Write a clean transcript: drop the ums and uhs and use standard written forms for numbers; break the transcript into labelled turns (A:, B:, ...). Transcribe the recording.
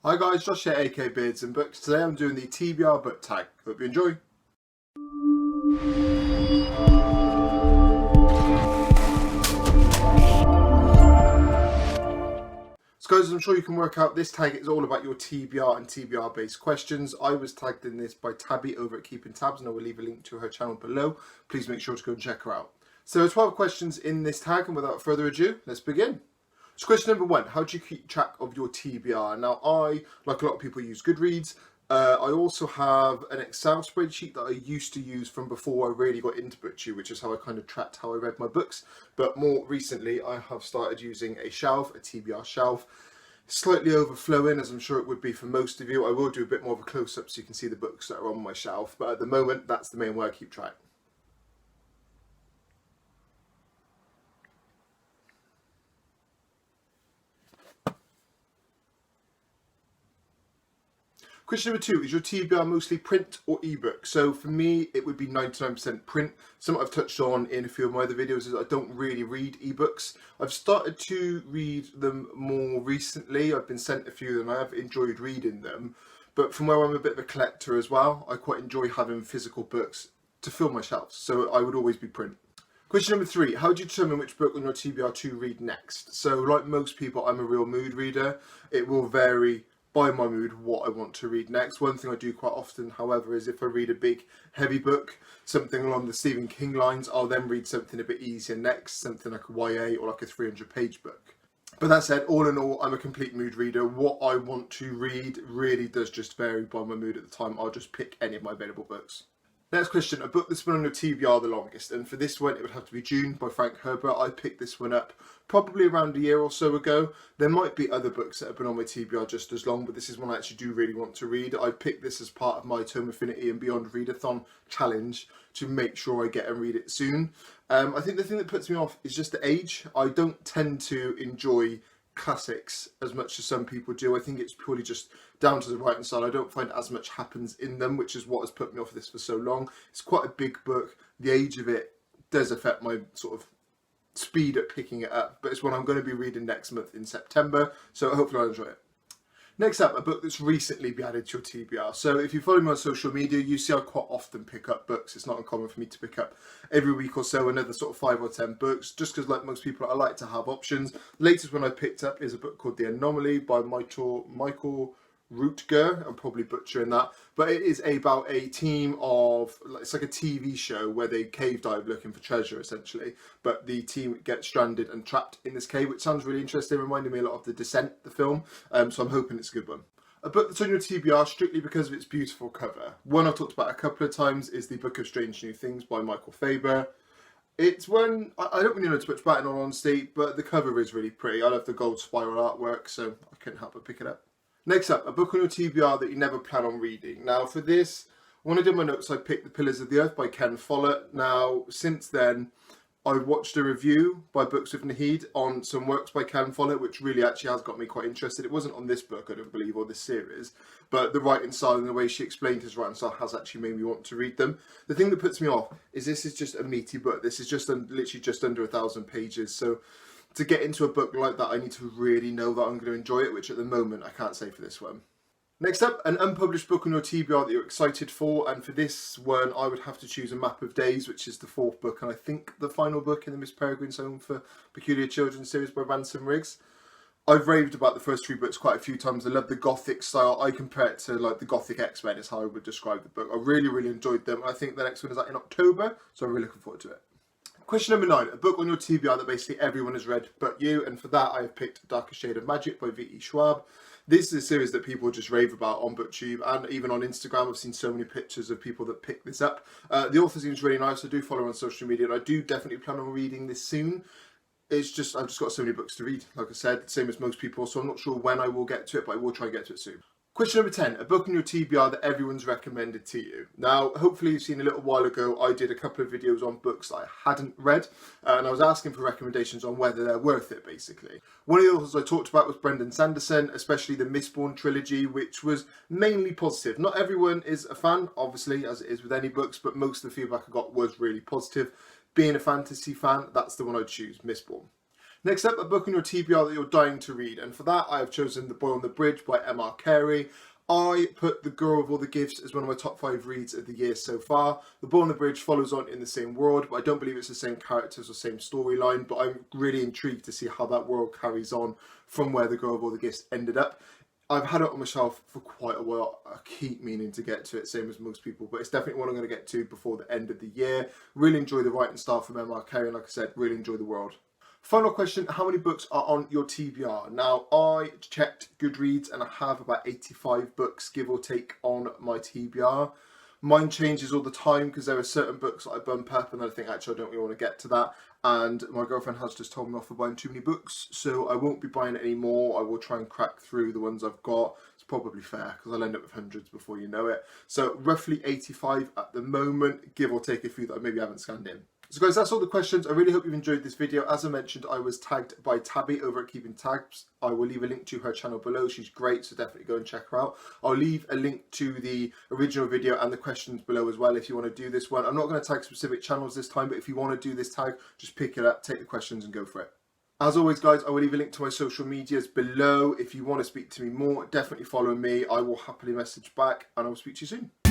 A: Hi guys, Josh here, aka Beards and Books. Today I'm doing the TBR Book Tag. Hope you enjoy. So guys, as I'm sure you can work out, this tag is all about your TBR and TBR based questions. I was tagged in this by Tabby over at Keeping Tabs, and I will leave a link to her channel below. Please make sure to go and check her out. So there are 12 questions in this tag, and without further ado, let's begin. So question number 1, how do you keep track of your TBR? Now I, like a lot of people, use Goodreads. I also have an Excel spreadsheet that I used to use from before I really got into BookTube, which is how I kind of tracked how I read my books. But more recently, I have started using a shelf, a TBR shelf. Slightly overflowing, as I'm sure it would be for most of you. I will do a bit more of a close-up so you can see the books that are on my shelf. But at the moment, that's the main way I keep track. Question number 2, is your TBR mostly print or ebook? So for me, it would be 99% print. Something I've touched on in a few of my other videos is I don't really read ebooks. I've started to read them more recently. I've been sent a few and I have enjoyed reading them. But from where I'm a bit of a collector as well, I quite enjoy having physical books to fill my shelves. So I would always be print. Question number 3, how do you determine which book on your TBR to read next? So like most people, I'm a real mood reader. It will vary by my mood what I want to read next. One thing I do quite often, however, is if I read a big heavy book, something along the Stephen King lines, I'll then read something a bit easier next, something like a YA or like a 300-page book. But that said, all in all, I'm a complete mood reader. What I want to read really does just vary by my mood at the time. I'll just pick any of my available books. Next question, a book that's been on your TBR the longest, and for this one it would have to be June by Herbert. I picked this one up probably around a year or so ago. There might be other books that have been on my TBR just as long, but this is one I actually do really want to read. I picked this as part of my Tome Affinity and Beyond Readathon challenge to make sure I get and read it soon. I think the thing that puts me off is just the age. I don't tend to enjoy classics as much as some people do. I think it's purely just down to the writing style. I don't find as much happens in them, which is what has put me off this for so long. It's quite a big book. The age of it does affect my sort of speed at picking it up, but it's one I'm going to be reading next month in September, so hopefully I'll enjoy it. Next up, a book that's recently been added to your TBR. So if you follow me on social media, you see I quite often pick up books. It's not uncommon for me to pick up every week or so another sort of 5 or 10 books, just because like most people, I like to have options. The latest one I picked up is a book called The Anomaly by Michael Rootger. I'm probably butchering that, but it is about a team of, it's like a TV show where they cave dive looking for treasure essentially, but the team gets stranded and trapped in this cave, which sounds really interesting, reminding me a lot of The Descent, the film, so I'm hoping it's a good one. A book that's on your TBR strictly because of its beautiful cover. One I've talked about a couple of times is The Book of Strange New Things by Michael Faber. It's one, I don't really know too much about it in all honesty, but the cover is really pretty. I love the gold spiral artwork, so I couldn't help but pick it up. Next up, a book on your TBR that you never plan on reading. Now for this, when I did my notes, I picked The Pillars of the Earth by Ken Follett. Now since then, I've watched a review by Books with Naheed on some works by Ken Follett, which really actually has got me quite interested. It wasn't on this book, I don't believe, or this series, but the writing style and the way she explained his writing style has actually made me want to read them. The thing that puts me off is this is just a meaty book. This is just literally just under 1,000 pages. So to get into a book like that, I need to really know that I'm going to enjoy it, which at the moment I can't say for this one. Next up, an unpublished book on your TBR that you're excited for, and for this one I would have to choose A Map of Days, which is the 4th book and I think the final book in the Miss Peregrine's Home for Peculiar Children series by Ransom Riggs. I've raved about the first 3 books quite a few times. I love the gothic style. I compare it to like the Gothic X-Men is how I would describe the book. I really enjoyed them. I think the next one is out in October, so I'm really looking forward to it. Question number 9, a book on your TBR that basically everyone has read but you, and for that I have picked A Darker Shade of Magic by V.E. Schwab. This is a series that people just rave about on BookTube and even on Instagram. I've seen so many pictures of people that pick this up. The author seems really nice. I do follow her on social media and I do definitely plan on reading this soon. It's just, I've just got so many books to read, like I said, same as most people, so I'm not sure when I will get to it, but I will try and get to it soon. Question number 10, a book on your TBR that everyone's recommended to you. Now, hopefully you've seen a little while ago, I did a couple of videos on books that I hadn't read, and I was asking for recommendations on whether they're worth it, basically. One of the authors I talked about was Brendan Sanderson, especially the Mistborn trilogy, which was mainly positive. Not everyone is a fan, obviously, as it is with any books, but most of the feedback I got was really positive. Being a fantasy fan, that's the one I'd choose, Mistborn. Next up, a book on your TBR that you're dying to read, and for that I have chosen The Boy on the Bridge by M.R. Carey. I put The Girl with All the Gifts as one of my top 5 reads of the year so far. The Boy on the Bridge follows on in the same world, but I don't believe it's the same characters or same storyline, but I'm really intrigued to see how that world carries on from where The Girl with All the Gifts ended up. I've had it on my shelf for quite a while. I keep meaning to get to it, same as most people, but it's definitely one I'm going to get to before the end of the year. Really enjoy the writing style from M.R. Carey, and like I said, really enjoy the world. Final question, how many books are on your TBR? Now, I checked Goodreads and I have about 85 books, give or take, on my TBR. Mine changes all the time because there are certain books that I bump up and I think, actually, I don't really want to get to that. And my girlfriend has just told me off for buying too many books, so I won't be buying any more. I will try and crack through the ones I've got. It's probably fair because I'll end up with hundreds before you know it. So roughly 85 at the moment, give or take a few that I maybe haven't scanned in. So guys, that's all the questions. I really hope you've enjoyed this video. As I mentioned, I was tagged by Tabby over at Keeping Tabs. I will leave a link to her channel below. She's great, so definitely go and check her out. I'll leave a link to the original video and the questions below as well if you want to do this one. I'm not going to tag specific channels this time, but if you want to do this tag, just pick it up, take the questions and go for it. As always, guys, I will leave a link to my social medias below. If you want to speak to me more, definitely follow me. I will happily message back and I will speak to you soon.